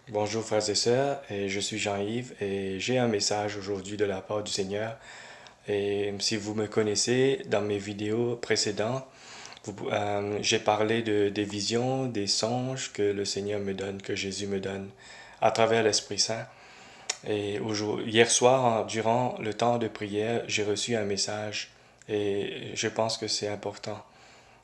Bonjour frères et sœurs, et je suis Jean-Yves et j'ai un message aujourd'hui de la part du Seigneur. Et si vous me connaissez, dans mes vidéos précédentes, j'ai parlé des visions, des songes que le Seigneur me donne, que Jésus me donne à travers l'Esprit Saint. Et hier soir, durant le temps de prière, j'ai reçu un message et je pense que c'est important.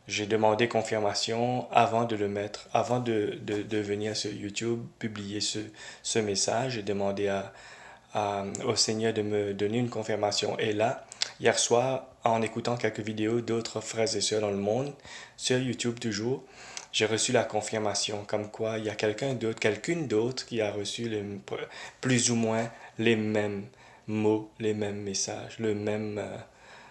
J'ai demandé confirmation avant de le mettre, avant de venir sur YouTube publier ce message. J'ai demandé au Seigneur de me donner une confirmation. Et là, hier soir, en écoutant quelques vidéos d'autres frères et sœurs dans le monde, sur YouTube toujours, j'ai reçu la confirmation comme quoi il y a quelqu'une d'autre qui a reçu plus ou moins les mêmes mots, les mêmes messages, le même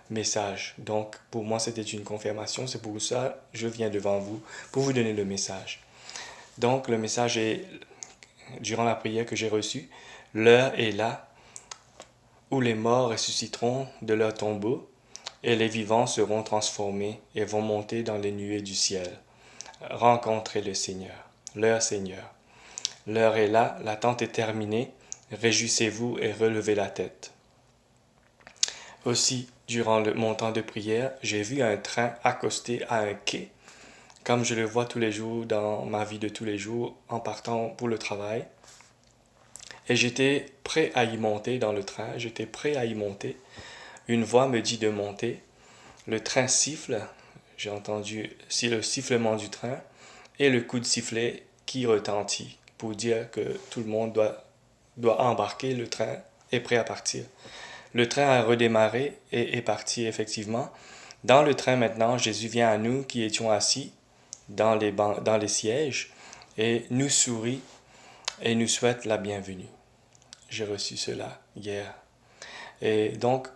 message. Donc, pour moi, c'était une confirmation. C'est pour ça que je viens devant vous pour vous donner le message. Donc, le message est, durant la prière que j'ai reçue, l'heure est là où les morts ressusciteront de leur tombeau et les vivants seront transformés et vont monter dans les nuées du ciel, rencontrer le Seigneur, leur Seigneur. L'heure est là, l'attente est terminée, réjouissez-vous et relevez la tête. Aussi, durant mon temps de prière, j'ai vu un train accosté à un quai, comme je le vois tous les jours dans ma vie de tous les jours en partant pour le travail. Et j'étais prêt à y monter dans le train, j'étais prêt à y monter. Une voix me dit de monter. Le train siffle, j'ai entendu le sifflement du train et le coup de sifflet qui retentit pour dire que tout le monde doit embarquer, le train est prêt à partir. Le train a redémarré et est parti effectivement. Dans le train maintenant, Jésus vient à nous qui étions assis dans les sièges et nous sourit et nous souhaite la bienvenue. J'ai reçu cela hier. Et donc,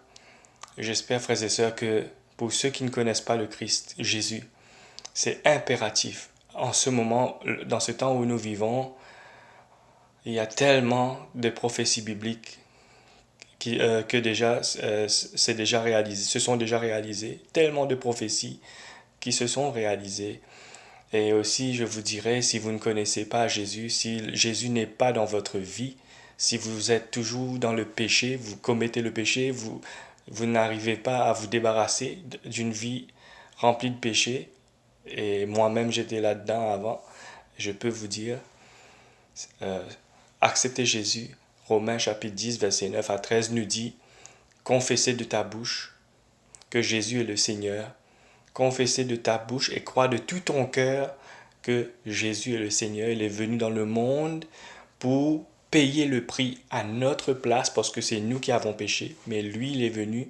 j'espère, frères et sœurs, que pour ceux qui ne connaissent pas le Christ, Jésus, c'est impératif. En ce moment, dans ce temps où nous vivons, il y a tellement de prophéties bibliques que déjà c'est déjà réalisé, se sont déjà réalisées, tellement de prophéties qui se sont réalisées. Et aussi, je vous dirais, si vous ne connaissez pas Jésus, si Jésus n'est pas dans votre vie, si vous êtes toujours dans le péché, vous commettez le péché, vous n'arrivez pas à vous débarrasser d'une vie remplie de péché, et moi-même j'étais là-dedans avant, je peux vous dire, euh, acceptez Jésus. Romains chapitre 10, verset 9 à 13 nous dit, confessez de ta bouche que Jésus est le Seigneur, confessez de ta bouche et crois de tout ton cœur que Jésus est le Seigneur. Il est venu dans le monde pour payer le prix à notre place parce que c'est nous qui avons péché, mais lui, il est venu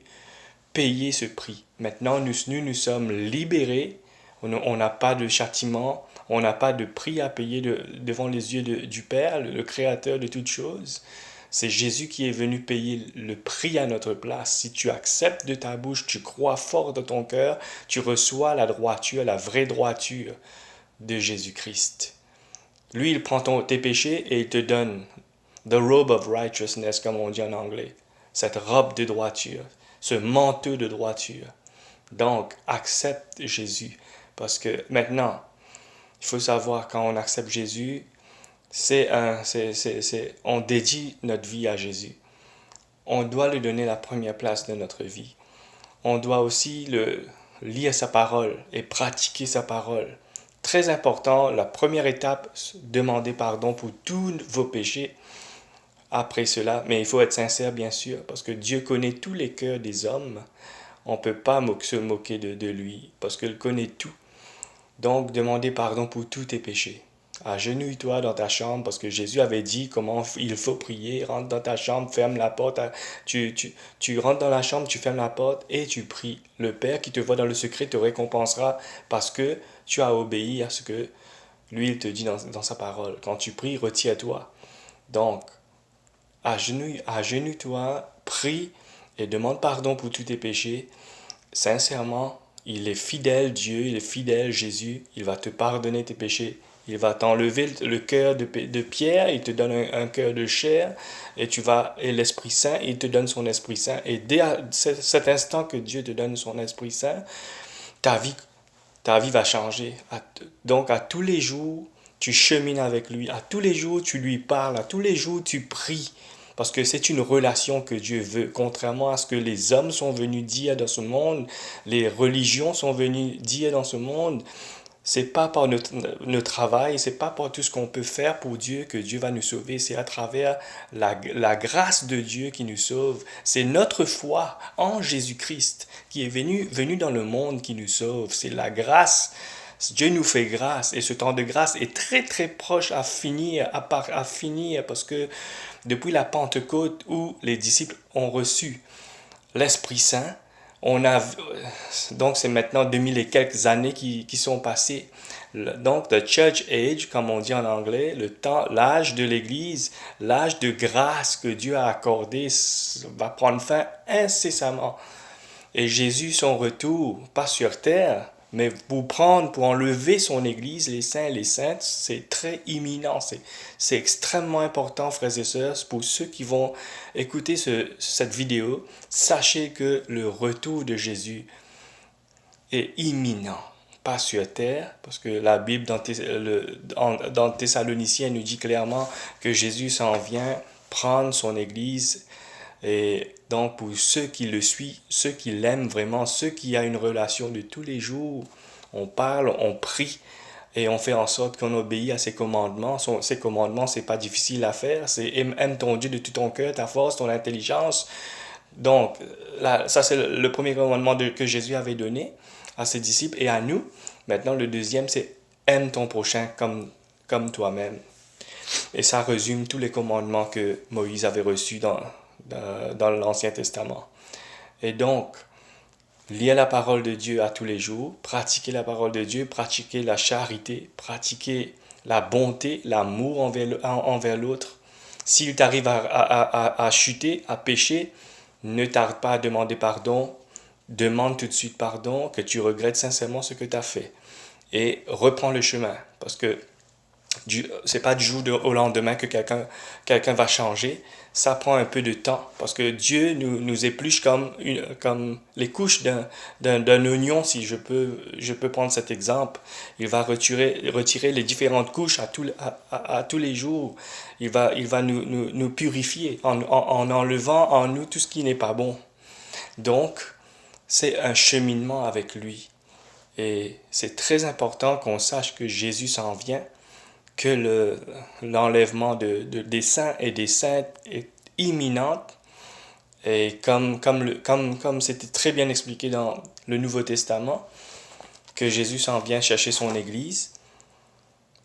payer ce prix. Maintenant, nous sommes libérés, on n'a pas de châtiment, on n'a pas de prix à payer devant les yeux du Père, le Créateur de toutes choses. C'est Jésus qui est venu payer le prix à notre place. Si tu acceptes de ta bouche, tu crois fort de ton cœur, tu reçois la droiture, la vraie droiture de Jésus-Christ. Lui, il prend tes péchés et il te donne the robe of righteousness, comme on dit en anglais. Cette robe de droiture, ce manteau de droiture. Donc, accepte Jésus. Parce que maintenant, il faut savoir, quand on accepte Jésus, on dédie notre vie à Jésus. On doit lui donner la première place de notre vie. On doit aussi lire sa parole et pratiquer sa parole. Très important, la première étape, demander pardon pour tous vos péchés. Après cela, mais il faut être sincère bien sûr, parce que Dieu connaît tous les cœurs des hommes. On ne peut pas se moquer de lui, parce qu'il connaît tout. Donc, demandez pardon pour tous tes péchés. Agenouille-toi dans ta chambre parce que Jésus avait dit comment il faut prier. Rentre dans ta chambre, ferme la porte. Tu rentres dans la chambre, tu fermes la porte et tu pries. Le Père qui te voit dans le secret te récompensera parce que tu as obéi à ce que lui il te dit dans sa parole. Quand tu pries, retire-toi. Donc, agenouille-toi, prie et demande pardon pour tous tes péchés. Sincèrement, il est fidèle, Dieu, il est fidèle, Jésus, il va te pardonner tes péchés. Il va t'enlever le cœur de pierre, il te donne un cœur de chair, et l'Esprit Saint, il te donne son Esprit Saint. Et dès cet instant que Dieu te donne son Esprit Saint, ta vie, ta vie va changer. Donc, à tous les jours, tu chemines avec lui. À tous les jours, tu lui parles. À tous les jours, tu pries. Parce que c'est une relation que Dieu veut. Contrairement à ce que les hommes sont venus dire dans ce monde, les religions sont venues dire dans ce monde, c'est pas par notre travail, c'est pas par tout ce qu'on peut faire pour Dieu que Dieu va nous sauver. C'est à travers la grâce de Dieu qui nous sauve. C'est notre foi en Jésus-Christ qui est venu dans le monde qui nous sauve. C'est la grâce. Dieu nous fait grâce et ce temps de grâce est très très proche à finir, à finir parce que depuis la Pentecôte où les disciples ont reçu l'Esprit Saint, donc c'est maintenant 2000 et quelques années qui sont passées. Donc, the church age, comme on dit en anglais, l'âge de l'Église, l'âge de grâce que Dieu a accordé va prendre fin incessamment. Et Jésus, son retour, pas sur terre, mais pour enlever son Église, les saints et les saintes, c'est très imminent. C'est extrêmement important, frères et sœurs, pour ceux qui vont écouter cette vidéo. Sachez que le retour de Jésus est imminent. Pas sur terre, parce que la Bible dans Thessaloniciens nous dit clairement que Jésus s'en vient prendre son Église. Et donc, pour ceux qui le suivent, ceux qui l'aiment vraiment, ceux qui ont une relation de tous les jours, on parle, on prie et on fait en sorte qu'on obéit à ses commandements. Ces commandements, c'est pas difficile à faire. C'est aime ton Dieu de tout ton cœur, ta force, ton intelligence. Donc, là, ça, c'est le premier commandement que Jésus avait donné à ses disciples et à nous. Maintenant, le deuxième, c'est aime ton prochain comme toi-même. Et ça résume tous les commandements que Moïse avait reçus dans l'Ancien Testament. Et donc, lire la parole de Dieu à tous les jours, pratiquer la parole de Dieu, pratiquer la charité, pratiquer la bonté, l'amour envers l'autre. S'il t'arrive à chuter, à pécher, ne tarde pas à demander pardon, demande tout de suite pardon, que tu regrettes sincèrement ce que tu as fait. Et reprends le chemin, parce que c'est pas du jour au lendemain que quelqu'un va changer. Ça prend un peu de temps parce que Dieu nous épluche comme les couches d'un oignon, si je peux prendre cet exemple. Il va retirer les différentes couches à tous les jours. Il va nous purifier en enlevant en nous tout ce qui n'est pas bon. Donc, c'est un cheminement avec lui. Et c'est très important qu'on sache que Jésus s'en vient, que l'enlèvement des saints et des saintes est imminente. Et comme c'était très bien expliqué dans le Nouveau Testament, que Jésus s'en vient chercher son Église.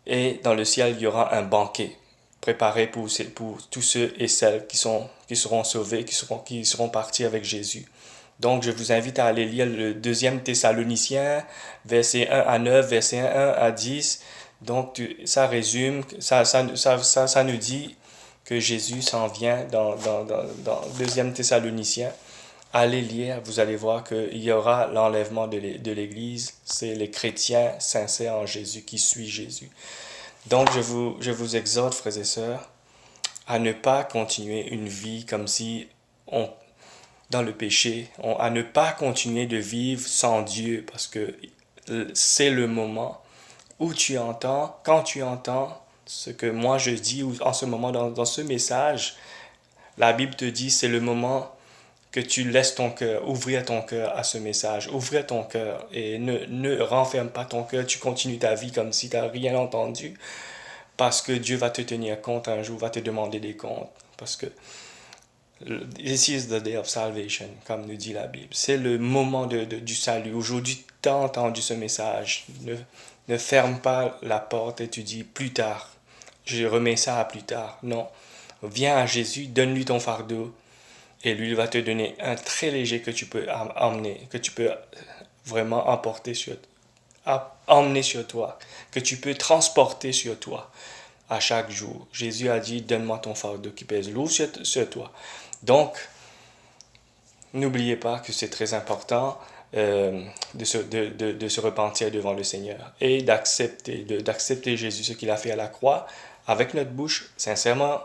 Et dans le ciel, il y aura un banquet préparé pour tous ceux et celles qui seront sauvés, qui seront partis avec Jésus. Donc, je vous invite à aller lire le 2e Thessaloniciens, versets 1 à 9, versets 1 à 10. Donc, ça résume, ça nous dit que Jésus s'en vient dans 2e Thessaloniciens. Allez lire, vous allez voir qu'il y aura l'enlèvement de l'Église. C'est les chrétiens sincères en Jésus qui suivent Jésus. Donc, je vous exhorte, frères et sœurs, à ne pas continuer une vie comme si dans le péché, à ne pas continuer de vivre sans Dieu, parce que c'est le moment où quand tu entends ce que moi je dis en ce moment dans ce message, la Bible te dit c'est le moment que tu laisses ton cœur, ouvrir ton cœur à ce message, ouvrir ton cœur et ne renferme pas ton cœur, tu continues ta vie comme si tu n'as rien entendu, parce que Dieu va te tenir compte un jour, va te demander des comptes, parce que this is the day of salvation, comme nous dit la Bible. C'est le moment du salut. Aujourd'hui, tu as entendu ce message. Ne ferme pas la porte et tu dis plus tard. Je remets ça à plus tard. Non. Viens à Jésus, donne-lui ton fardeau et lui il va te donner un très léger que tu peux emmener, que tu peux vraiment emmener sur toi, que tu peux transporter sur toi à chaque jour. Jésus a dit, donne-moi ton fardeau qui pèse lourd sur toi. Donc, n'oubliez pas que c'est très important de se repentir devant le Seigneur et d'accepter Jésus, ce qu'il a fait à la croix, avec notre bouche, sincèrement,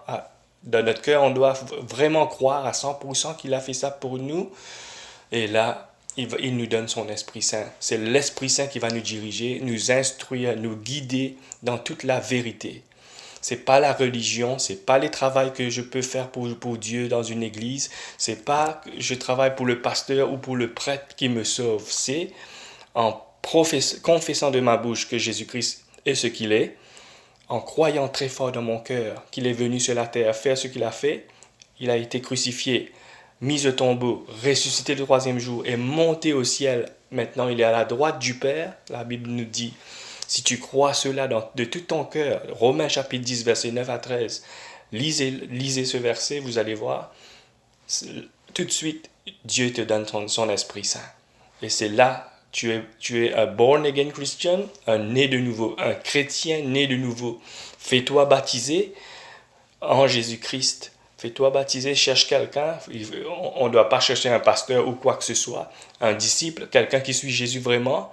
dans notre cœur, on doit vraiment croire à 100% qu'il a fait ça pour nous. Et là, il nous donne son Esprit Saint. C'est l'Esprit Saint qui va nous diriger, nous instruire, nous guider dans toute la vérité. C'est pas la religion, c'est pas les travaux que je peux faire pour Dieu dans une église, c'est pas que je travaille pour le pasteur ou pour le prêtre qui me sauve, c'est en confessant de ma bouche que Jésus-Christ est ce qu'il est, en croyant très fort dans mon cœur qu'il est venu sur la terre faire ce qu'il a fait, il a été crucifié, mis au tombeau, ressuscité le troisième jour et monté au ciel. Maintenant, il est à la droite du Père. La Bible nous dit, si tu crois cela de tout ton cœur, Romains chapitre 10, versets 9 à 13, lisez ce verset, vous allez voir, tout de suite, Dieu te donne son Esprit Saint. Et c'est là, tu es un born-again Christian, un né de nouveau, un chrétien né de nouveau. Fais-toi baptiser en Jésus-Christ. Fais-toi baptiser, cherche quelqu'un. On ne doit pas chercher un pasteur ou quoi que ce soit. Un disciple, quelqu'un qui suit Jésus vraiment.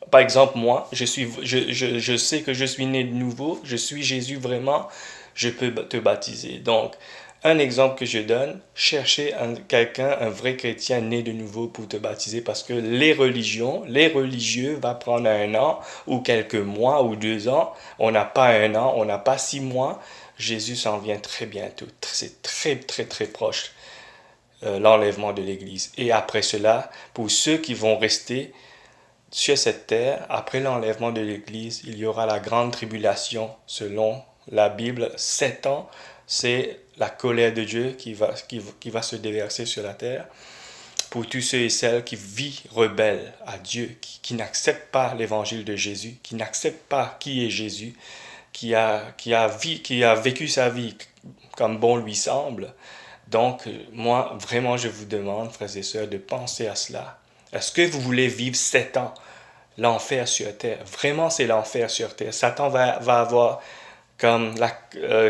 Par exemple, moi, je sais que je suis né de nouveau. Je suis Jésus vraiment. Je peux te baptiser. Donc, un exemple que je donne, cherchez quelqu'un, un vrai chrétien né de nouveau pour te baptiser parce que les religieux va prendre 1 an ou quelques mois ou 2 ans. On n'a pas 1 an, on n'a pas 6 mois. Jésus s'en vient très bientôt. C'est très, très, très proche, l'enlèvement de l'Église. Et après cela, pour ceux qui vont rester sur cette terre, après l'enlèvement de l'Église, il y aura la grande tribulation selon la Bible. 7 ans, c'est la colère de Dieu qui va se déverser sur la terre pour tous ceux et celles qui vivent rebelles à Dieu, qui n'acceptent pas l'évangile de Jésus, qui n'acceptent pas qui est Jésus, qui a vécu sa vie comme bon lui semble. Donc, moi, vraiment, je vous demande, frères et sœurs, de penser à cela. Est-ce que vous voulez vivre 7 ans l'enfer sur terre? Vraiment, c'est l'enfer sur terre. Satan va avoir comme la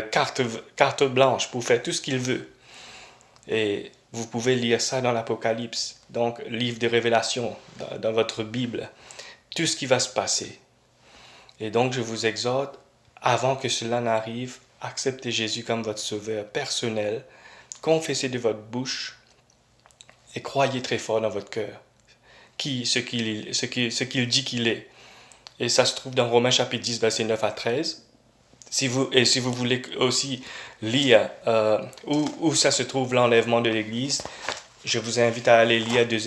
carte blanche pour faire tout ce qu'il veut. Et vous pouvez lire ça dans l'Apocalypse, donc livre de Révélation, dans votre Bible, tout ce qui va se passer. Et donc, je vous exhorte, avant que cela n'arrive, acceptez Jésus comme votre sauveur personnel, confessez de votre bouche et croyez très fort dans votre cœur ce qu'il dit qu'il est. Et ça se trouve dans Romains chapitre 10, versets 9 à 13. Si vous voulez aussi lire où ça se trouve l'enlèvement de l'Église, je vous invite à aller lire 2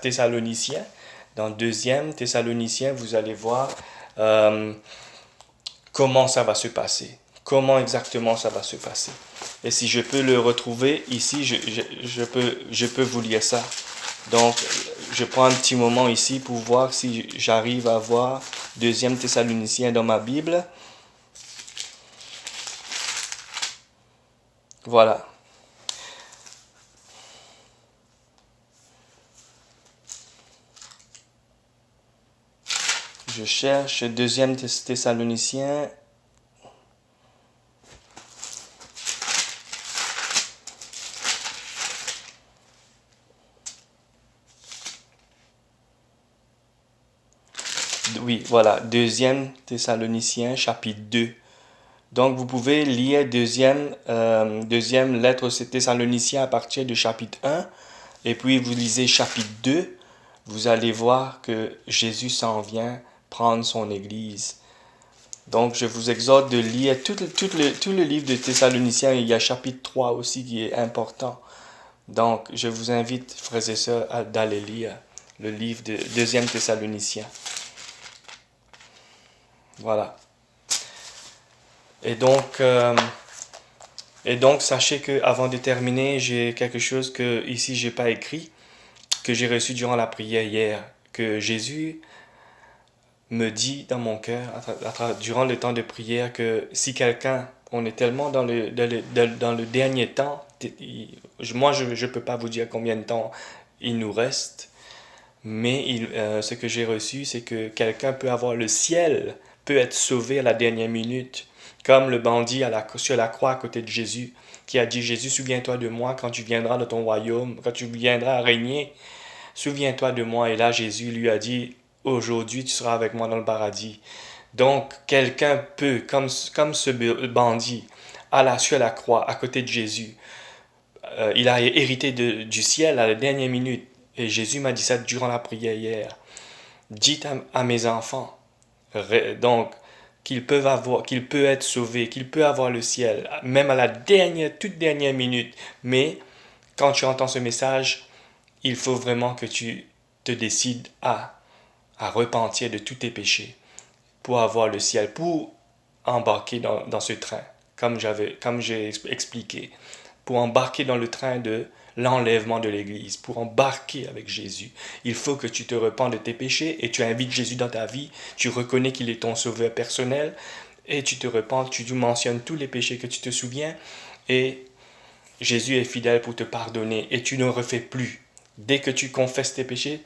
Thessaloniciens. Dans 2 Thessaloniciens, vous allez voir comment ça va se passer. Comment exactement ça va se passer. Et si je peux le retrouver ici, je peux vous lire ça. Donc, je prends un petit moment ici pour voir si j'arrive à voir 2 Thessaloniciens dans ma Bible. Voilà. Je cherche 2 Thessaloniciens. Oui, voilà, 2 Thessaloniciens, chapitre 2. Donc, vous pouvez lire deuxième lettre aux Thessaloniciens à partir du chapitre 1. Et puis, vous lisez chapitre 2. Vous allez voir que Jésus s'en vient prendre son Église. Donc, je vous exhorte de lire tout le livre de Thessaloniciens. Il y a chapitre 3 aussi qui est important. Donc, je vous invite, frères et sœurs, d'aller lire le livre de 2 Thessaloniciens. Voilà. Et donc, sachez qu'avant de terminer, j'ai quelque chose que ici j'ai pas écrit, que j'ai reçu durant la prière hier, que Jésus me dit dans mon cœur, durant le temps de prière, que si quelqu'un, on est tellement dans le dernier temps, moi je peux pas vous dire combien de temps il nous reste, mais ce que j'ai reçu, c'est que quelqu'un peut avoir le ciel, peut être sauvé à la dernière minute, comme le bandit sur la croix à côté de Jésus, qui a dit, Jésus, souviens-toi de moi quand tu viendras dans ton royaume, quand tu viendras à régner, souviens-toi de moi. Et là, Jésus lui a dit, aujourd'hui, tu seras avec moi dans le paradis. Donc, quelqu'un peut, comme ce bandit, sur la croix, à côté de Jésus, il a hérité du ciel à la dernière minute. Et Jésus m'a dit ça durant la prière hier. Dites à mes enfants, donc, qu'ils peuvent être sauvés, qu'ils peuvent avoir le ciel, même à la toute dernière minute. Mais quand tu entends ce message, il faut vraiment que tu te décides à repentir de tous tes péchés pour avoir le ciel, pour embarquer dans ce train, comme j'ai expliqué, pour embarquer dans le train de l'enlèvement de l'Église, pour embarquer avec Jésus. Il faut que tu te repens de tes péchés et tu invites Jésus dans ta vie, tu reconnais qu'il est ton sauveur personnel et tu te repens, tu mentionnes tous les péchés que tu te souviens et Jésus est fidèle pour te pardonner et tu ne refais plus. Dès que tu confesses tes péchés,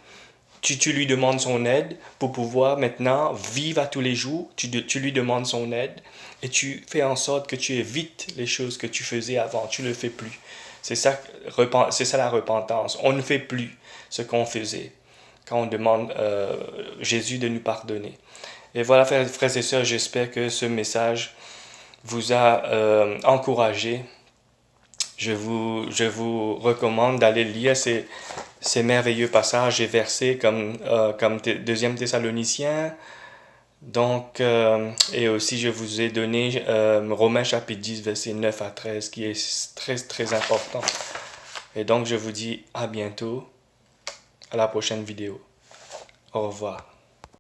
tu lui demandes son aide pour pouvoir maintenant vivre à tous les jours. Tu lui demandes son aide et tu fais en sorte que tu évites les choses que tu faisais avant. Tu ne le fais plus. C'est ça la repentance. On ne fait plus ce qu'on faisait quand on demande Jésus de nous pardonner. Et voilà, frères et sœurs, j'espère que ce message vous a encouragé. Je vous recommande d'aller lire ces merveilleux passages et versets comme 2 Thessaloniciens. Donc, et aussi je vous ai donné Romains chapitre 10, versets 9 à 13, qui est très, très important. Et donc, je vous dis à bientôt, à la prochaine vidéo. Au revoir.